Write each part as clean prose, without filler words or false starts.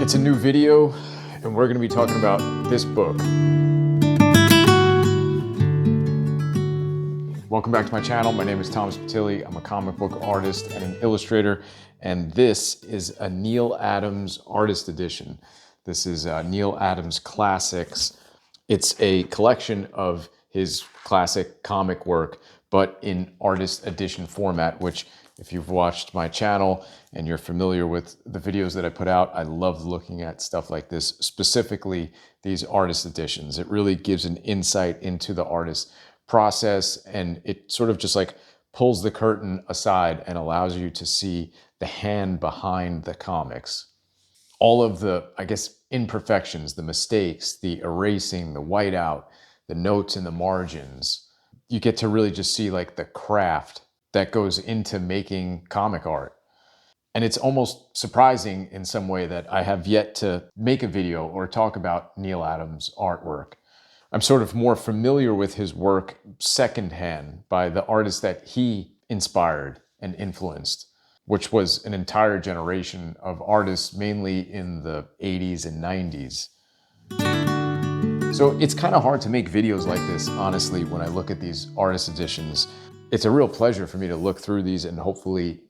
It's a new video, and we're going to be talking about this book. Welcome back to my channel. My name is Thomas Patilli. I'm a comic book artist and an illustrator, and this is a Neal Adams Artist Edition. This is Neal Adams Classics. It's a collection of his classic comic work, but in artist edition format, which if you've watched my channel and you're familiar with the videos that I put out, I love looking at stuff like this, specifically these artist editions. It really gives an insight into the artist's process, and it sort of just like pulls the curtain aside and allows you to see the hand behind the comics. All of the, I guess, imperfections, the mistakes, the erasing, the whiteout, the notes in the margins. You get to really just see like the craft that goes into making comic art. And it's almost surprising in some way that I have yet to make a video or talk about Neal Adams' artwork. I'm sort of more familiar with his work secondhand by the artists that he inspired and influenced, which was an entire generation of artists, mainly in the 80s and 90s. So it's kind of hard to make videos like this, honestly, when I look at these artist editions. It's a real pleasure for me to look through these, and hopefully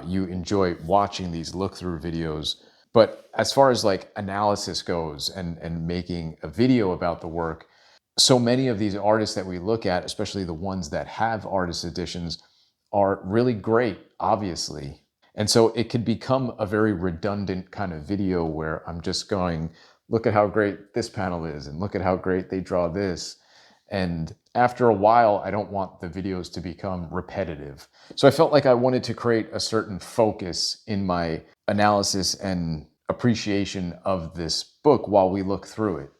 you enjoy watching these look-through videos. But as far as like analysis goes and making a video about the work, so many of these artists that we look at, especially the ones that have artist editions, are really great, obviously. And so it could become a very redundant kind of video where I'm just going, look at how great this panel is, and look at how great they draw this. And after a while, I don't want the videos to become repetitive. So I felt like I wanted to create a certain focus in my analysis and appreciation of this book while we look through it.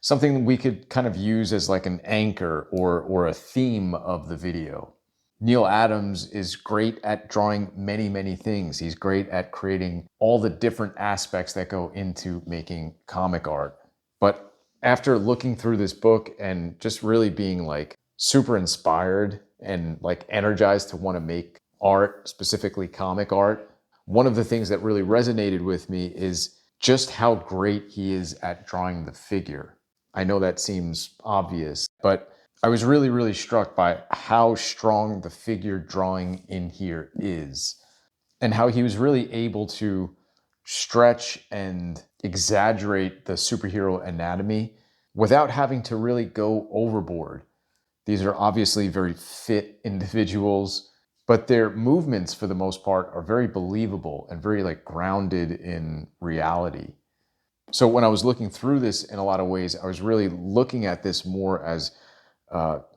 Something we could kind of use as like an anchor or a theme of the video. Neal Adams is great at drawing many, many things. He's great at creating all the different aspects that go into making comic art. But after looking through this book and just really being like super inspired and like energized to want to make art, specifically comic art, one of the things that really resonated with me is just how great he is at drawing the figure. I know that seems obvious, but I was really, really struck by how strong the figure drawing in here is, and how he was really able to stretch and exaggerate the superhero anatomy without having to really go overboard. These are obviously very fit individuals, but their movements for the most part are very believable and very like grounded in reality. So when I was looking through this, in a lot of ways, I was really looking at this more as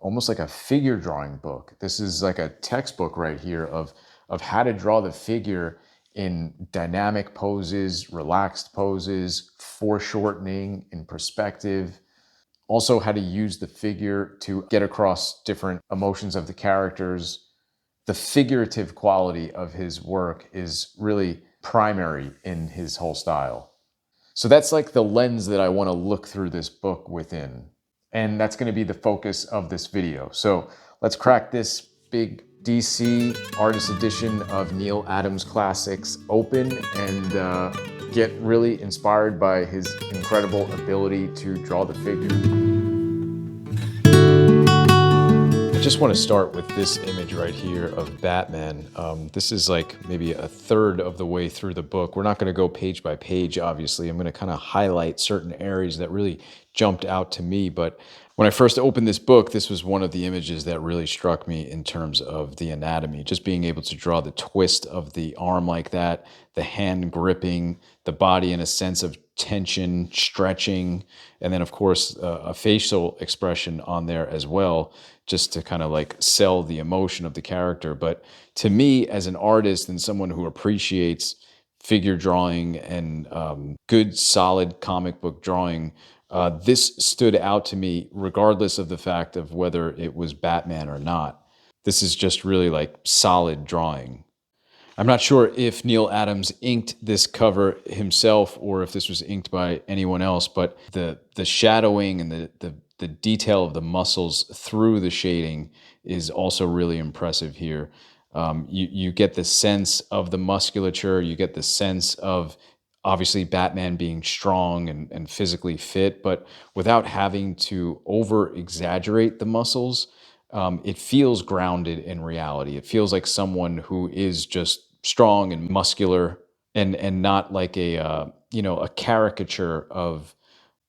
almost like a figure drawing book. This is like a textbook right here of how to draw the figure in dynamic poses, relaxed poses, foreshortening, in perspective. Also how to use the figure to get across different emotions of the characters. The figurative quality of his work is really primary in his whole style. So that's like the lens that I want to look through this book within. And that's going to be the focus of this video. So let's crack this big DC Artist Edition of Neal Adams Classics open and get really inspired by his incredible ability to draw the figure. I just want to start with this image right here of Batman. This is like maybe a third of the way through the book. We're not going to go page by page, obviously. I'm going to kind of highlight certain areas that really jumped out to me. But when I first opened this book, this was one of the images that really struck me in terms of the anatomy. Just being able to draw the twist of the arm like that, the hand gripping, the body in a sense of tension, stretching, and then of course a facial expression on there as well, just to kind of like sell the emotion of the character. But to me, as an artist and someone who appreciates figure drawing and good, solid comic book drawing, this stood out to me regardless of the fact of whether it was Batman or not. This is just really like solid drawing. I'm not sure if Neal Adams inked this cover himself or if this was inked by anyone else, but the shadowing and the detail of the muscles through the shading is also really impressive here. You get the sense of the musculature, you get the sense of obviously Batman being strong and physically fit, but without having to over exaggerate the muscles. It feels grounded in reality. It feels like someone who is just strong and muscular, and not like a caricature of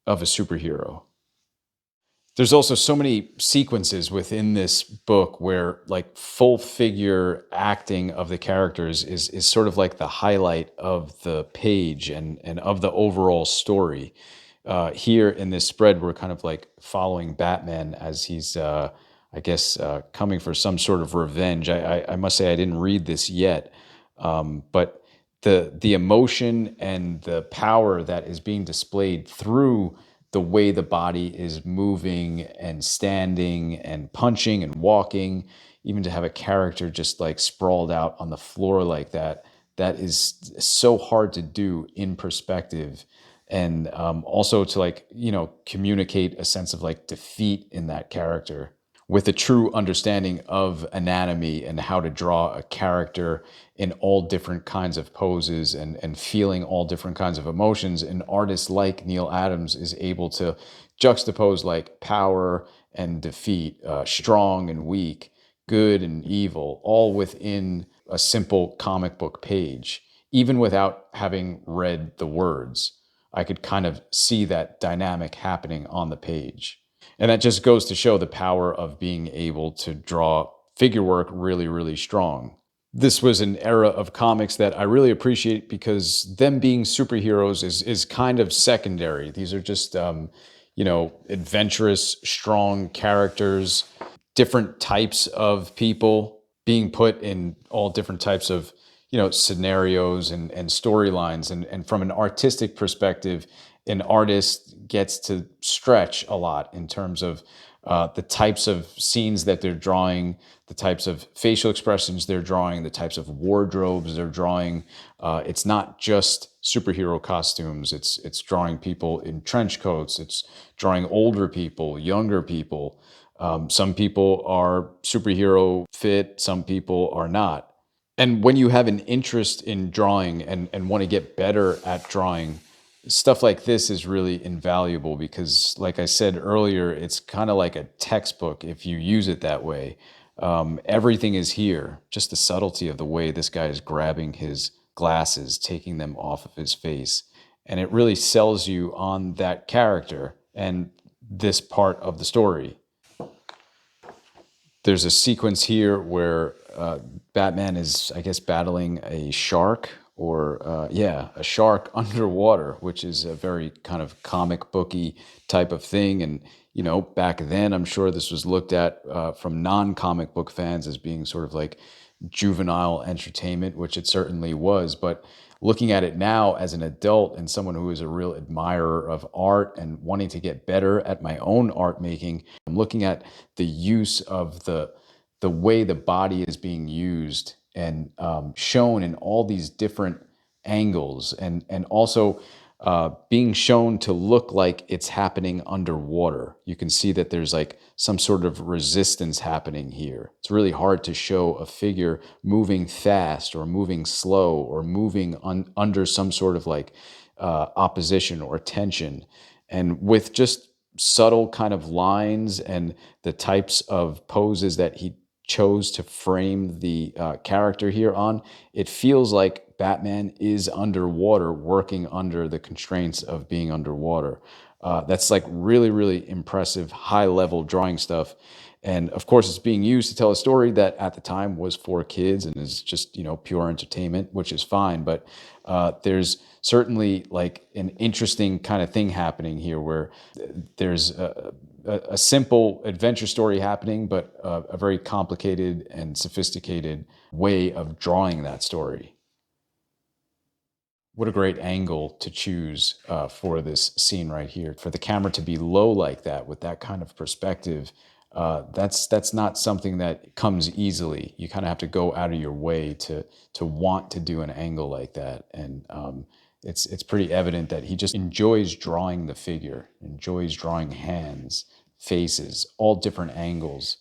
a superhero. There's also so many sequences within this book where like full figure acting of the characters is sort of like the highlight of the page and of the overall story. Here in this spread, we're kind of like following Batman as he's I guess coming for some sort of revenge. I must say I didn't read this yet, but the emotion and the power that is being displayed through the way the body is moving and standing and punching and walking, even to have a character just like sprawled out on the floor like that, that is so hard to do in perspective. And also to like, communicate a sense of like defeat in that character with a true understanding of anatomy and how to draw a character in all different kinds of poses and feeling all different kinds of emotions. An artist like Neal Adams is able to juxtapose like power and defeat, strong and weak, good and evil, all within a simple comic book page. Even without having read the words, I could kind of see that dynamic happening on the page. And that just goes to show the power of being able to draw figure work really, really strong. This was an era of comics that I really appreciate because them being superheroes is kind of secondary. These are just adventurous, strong characters, different types of people being put in all different types of scenarios and storylines, and from an artistic perspective, an artist gets to stretch a lot in terms of the types of scenes that they're drawing, the types of facial expressions they're drawing, the types of wardrobes they're drawing. It's not just superhero costumes. It's drawing people in trench coats. It's drawing older people, younger people. Some people are superhero fit. Some people are not. And when you have an interest in drawing and want to get better at drawing, stuff like this is really invaluable because, like I said earlier, it's kind of like a textbook if you use it that way. Everything is here, just the subtlety of the way this guy is grabbing his glasses, taking them off of his face. And it really sells you on that character and this part of the story. There's a sequence here where Batman is, I guess, battling a shark, or yeah, a shark underwater, which is a very kind of comic booky type of thing. And back then, I'm sure this was looked at from non-comic book fans as being sort of like juvenile entertainment, which it certainly was. But looking at it now as an adult and someone who is a real admirer of art and wanting to get better at my own art making, I'm looking at the use of the way the body is being used and shown in all these different angles, and also being shown to look like it's happening underwater. You can see that there's like some sort of resistance happening here. It's really hard to show a figure moving fast or moving slow or moving under some sort of like opposition or tension. And with just subtle kind of lines and the types of poses that he chose to frame the character here on, it feels like Batman is underwater, working under the constraints of being underwater. That's like really, really impressive, high level drawing stuff. And of course, it's being used to tell a story that at the time was for kids and is just, pure entertainment, which is fine. But there's certainly like an interesting kind of thing happening here where there's a simple adventure story happening, but a very complicated and sophisticated way of drawing that story. What a great angle to choose for this scene right here. For the camera to be low like that with that kind of perspective, that's not something that comes easily. You kind of have to go out of your way to want to do an angle like that, and it's pretty evident that he just enjoys drawing the figure, enjoys drawing hands, faces, all different angles.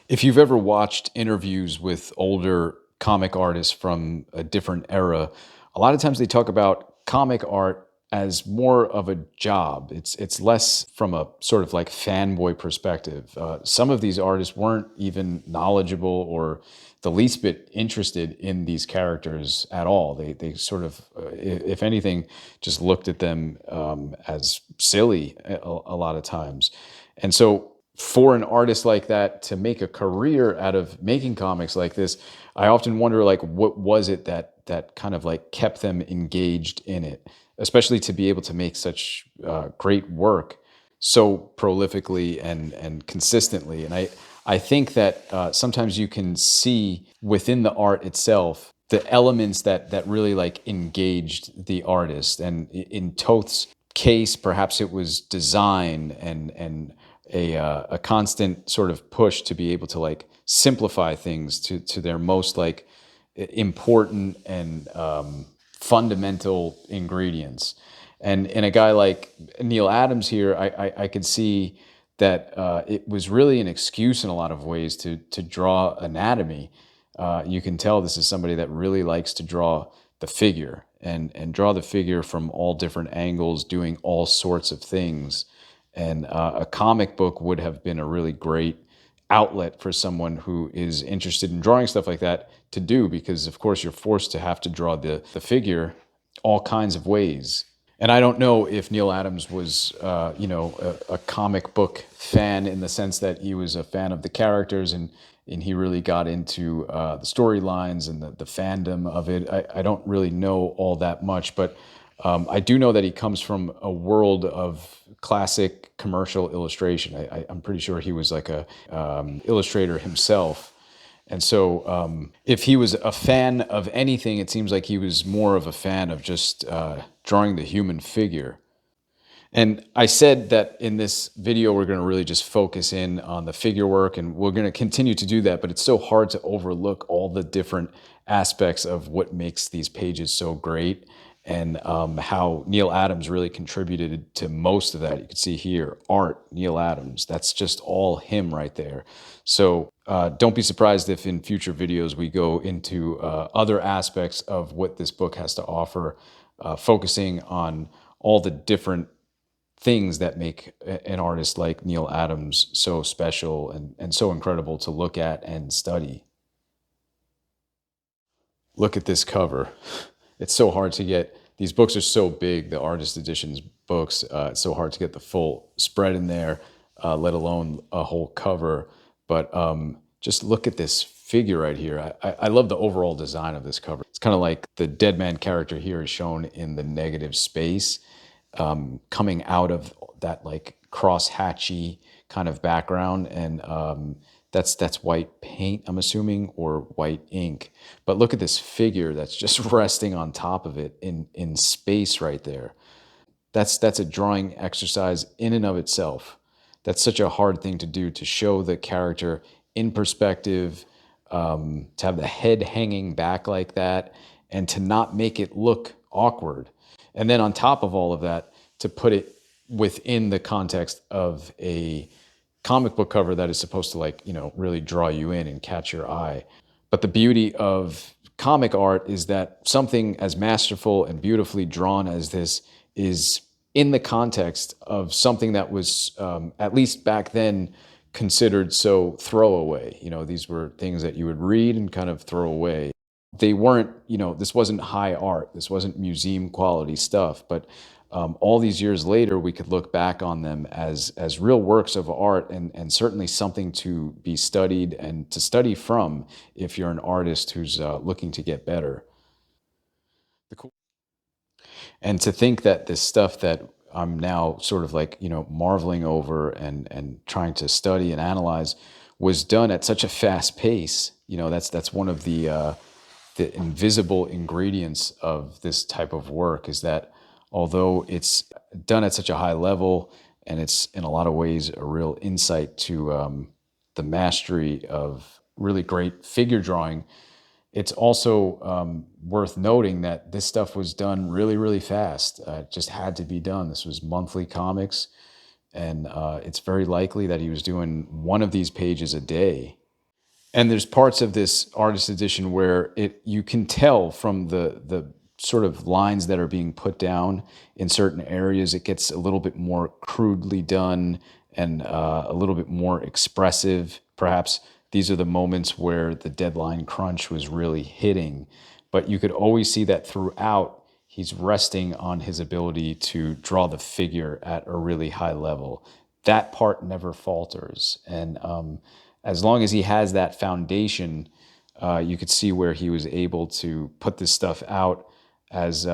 If you've ever watched interviews with older comic artists from a different era, a lot of times they talk about comic art as more of a job. It's less from a sort of like fanboy perspective. Some of these artists weren't even knowledgeable or the least bit interested in these characters at all. They sort of, if anything, just looked at them as silly a lot of times. And so for an artist like that to make a career out of making comics like this, I often wonder like what was it that kind of like kept them engaged in it, especially to be able to make such great work so prolifically and consistently. And I think that sometimes you can see within the art itself the elements that really like engaged the artist. And in Toth's case, perhaps it was design and a constant sort of push to be able to like simplify things to their most like important and fundamental ingredients. And in a guy like Neal Adams here, I could see that it was really an excuse in a lot of ways to draw anatomy. You can tell this is somebody that really likes to draw the figure and draw the figure from all different angles, doing all sorts of things. And a comic book would have been a really great outlet for someone who is interested in drawing stuff like that to do, because of course you're forced to have to draw the figure all kinds of ways. And I don't know if Neal Adams was, a comic book fan in the sense that he was a fan of the characters and he really got into the storylines and the fandom of it. I don't really know all that much, but I do know that he comes from a world of classic commercial illustration. I'm pretty sure he was like a illustrator himself. And so, if he was a fan of anything, it seems like he was more of a fan of just drawing the human figure. And I said that in this video, we're going to really just focus in on the figure work, and we're going to continue to do that. But it's so hard to overlook all the different aspects of what makes these pages so great, and how Neal Adams really contributed to most of that. You can see here, art, Neal Adams. That's just all him right there. So don't be surprised if in future videos we go into other aspects of what this book has to offer, focusing on all the different things that make an artist like Neal Adams so special and so incredible to look at and study. Look at this cover. It's so hard to get. These books are so big, the artist editions books. It's so hard to get the full spread in there, let alone a whole cover. But just look at this figure right here. I love the overall design of this cover. It's kind of like the dead man character here is shown in the negative space, coming out of that like cross-hatchy kind of background. And that's white paint, I'm assuming, or white ink. But look at this figure that's just resting on top of it in space right there. That's a drawing exercise in and of itself. That's such a hard thing to do, to show the character in perspective, to have the head hanging back like that, and to not make it look awkward. And then on top of all of that, to put it within the context of a comic book cover that is supposed to like, really draw you in and catch your eye. But the beauty of comic art is that something as masterful and beautifully drawn as this is in the context of something that was, at least back then, considered so throwaway. These were things that you would read and kind of throw away. They weren't, this wasn't high art. This wasn't museum quality stuff. But all these years later, we could look back on them as real works of art, and certainly something to be studied and to study from if you're an artist who's looking to get better. And to think that this stuff that I'm now sort of like, marveling over and trying to study and analyze was done at such a fast pace. That's one of the invisible ingredients of this type of work, is that although it's done at such a high level and it's in a lot of ways a real insight to the mastery of really great figure drawing, it's also worth noting that this stuff was done really, really fast. It just had to be done. This was monthly comics, and it's very likely that he was doing one of these pages a day. And there's parts of this artist edition where you can tell from the sort of lines that are being put down in certain areas, it gets a little bit more crudely done and a little bit more expressive. Perhaps these are the moments where the deadline crunch was really hitting, but you could always see that throughout he's resting on his ability to draw the figure at a really high level. That part never falters. And as long as he has that foundation, you could see where he was able to put this stuff out as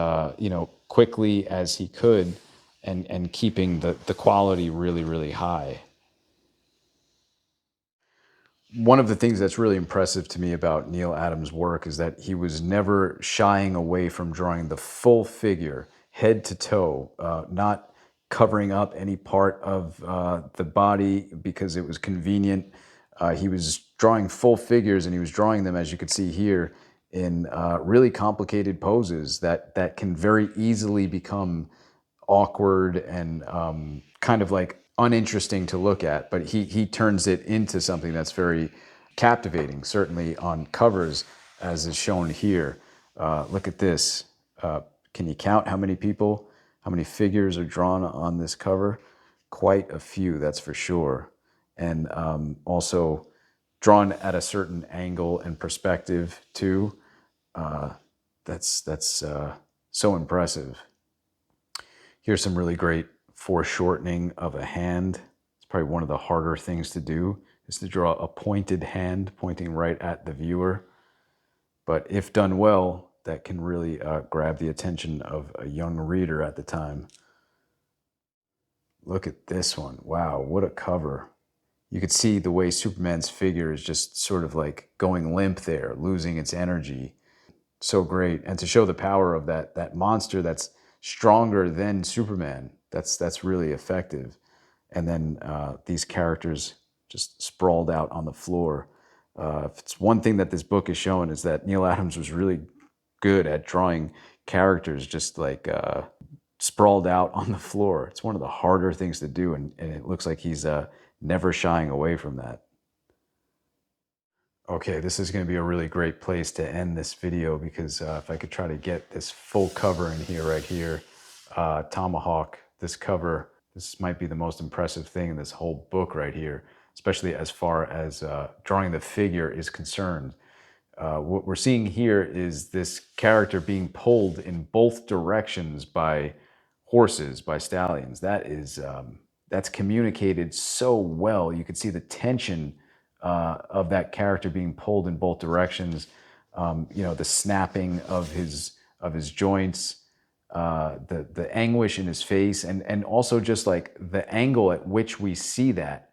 quickly as he could, and keeping the quality really, really high. One of the things that's really impressive to me about Neal Adams' work is that he was never shying away from drawing the full figure, head to toe, not covering up any part of the body because it was convenient. He was drawing full figures, and he was drawing them, as you could see here, in really complicated poses that can very easily become awkward and kind of like uninteresting to look at, but he turns it into something that's very captivating, certainly on covers, as is shown here. Look at this. Can you count how many people, how many figures are drawn on this cover? Quite a few, that's for sure. And also drawn at a certain angle and perspective too. That's so impressive. Here's some really great foreshortening of a hand. It's probably one of the harder things to do, is to draw a pointed hand pointing right at the viewer. But if done well, that can really grab the attention of a young reader at the time. Look at this one. Wow, what a cover. You could see the way Superman's figure is just sort of like going limp there, losing its energy. So great. And to show the power of that monster that's stronger than Superman, that's really effective. And then these characters just sprawled out on the floor. If it's one thing that this book is showing, is that Neal Adams was really good at drawing characters just like sprawled out on the floor. It's one of the harder things to do, and it looks like he's never shying away from that. Okay, this is going to be a really great place to end this video, because if I could try to get this full cover in here, right here, Tomahawk, this cover, this might be the most impressive thing in this whole book right here, especially as far as drawing the figure is concerned. What we're seeing here is this character being pulled in both directions by horses, by stallions. That's communicated so well. You can see the tension of that character being pulled in both directions. The snapping of his joints, the anguish in his face, and also just like the angle at which we see that.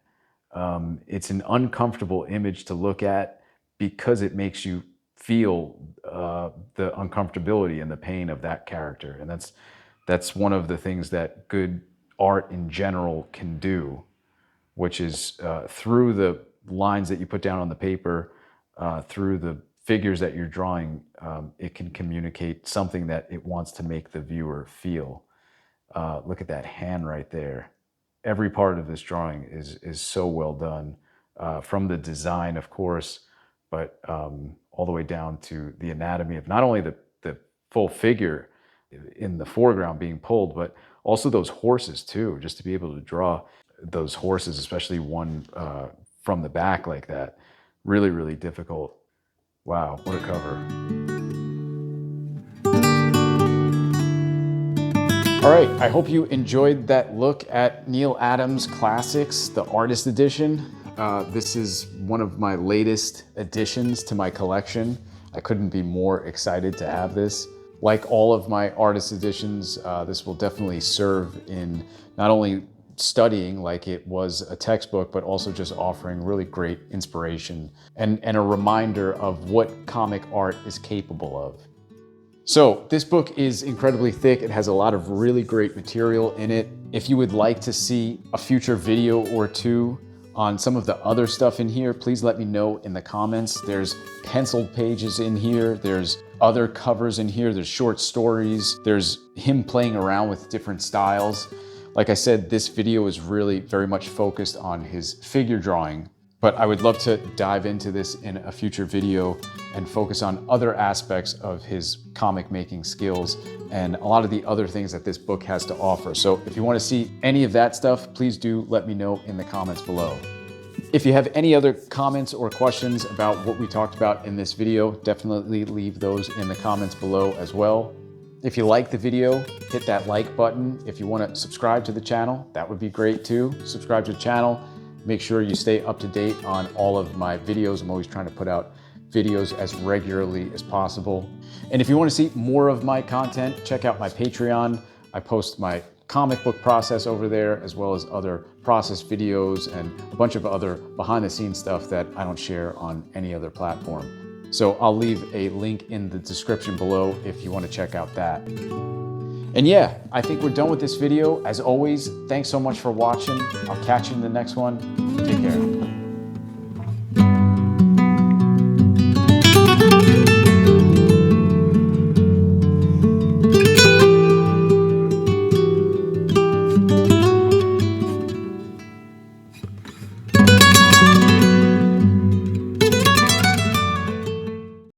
It's an uncomfortable image to look at, because it makes you feel the uncomfortability and the pain of that character. And that's one of the things that good art in general can do, which is through the lines that you put down on the paper, through the figures that you're drawing, it can communicate something that it wants to make the viewer feel. Look at that hand right there. Every part of this drawing is so well done, from the design, of course, but all the way down to the anatomy of not only the full figure in the foreground being pulled, but also those horses too. Just to be able to draw those horses, especially one from the back like that, really, really difficult. Wow, what a cover. All right, I hope you enjoyed that look at Neal Adams Classics, the Artist Edition. This is one of my latest additions to my collection. I couldn't be more excited to have this. Like all of my Artist Editions, this will definitely serve in not only studying like it was a textbook, but also just offering really great inspiration and a reminder of what comic art is capable of. So this book is incredibly thick. It has a lot of really great material in it. If you would like to see a future video or two on some of the other stuff in here, please let me know in the comments. There's penciled pages in here. There's other covers in here. There's short stories. There's him playing around with different styles. Like I said, this video is really very much focused on his figure drawing. But I would love to dive into this in a future video and focus on other aspects of his comic making skills and a lot of the other things that this book has to offer. So if you want to see any of that stuff, please do let me know in the comments below. If you have any other comments or questions about what we talked about in this video, definitely leave those in the comments below as well. If you like the video, hit that like button. If you want to subscribe to the channel, that would be great too. Subscribe to the channel. Make sure you stay up to date on all of my videos. I'm always trying to put out videos as regularly as possible. And if you want to see more of my content, check out my Patreon. I post my comic book process over there, as well as other process videos and a bunch of other behind the scenes stuff that I don't share on any other platform. So I'll leave a link in the description below if you want to check out that. And yeah, I think we're done with this video. As always, thanks so much for watching. I'll catch you in the next one. Take care.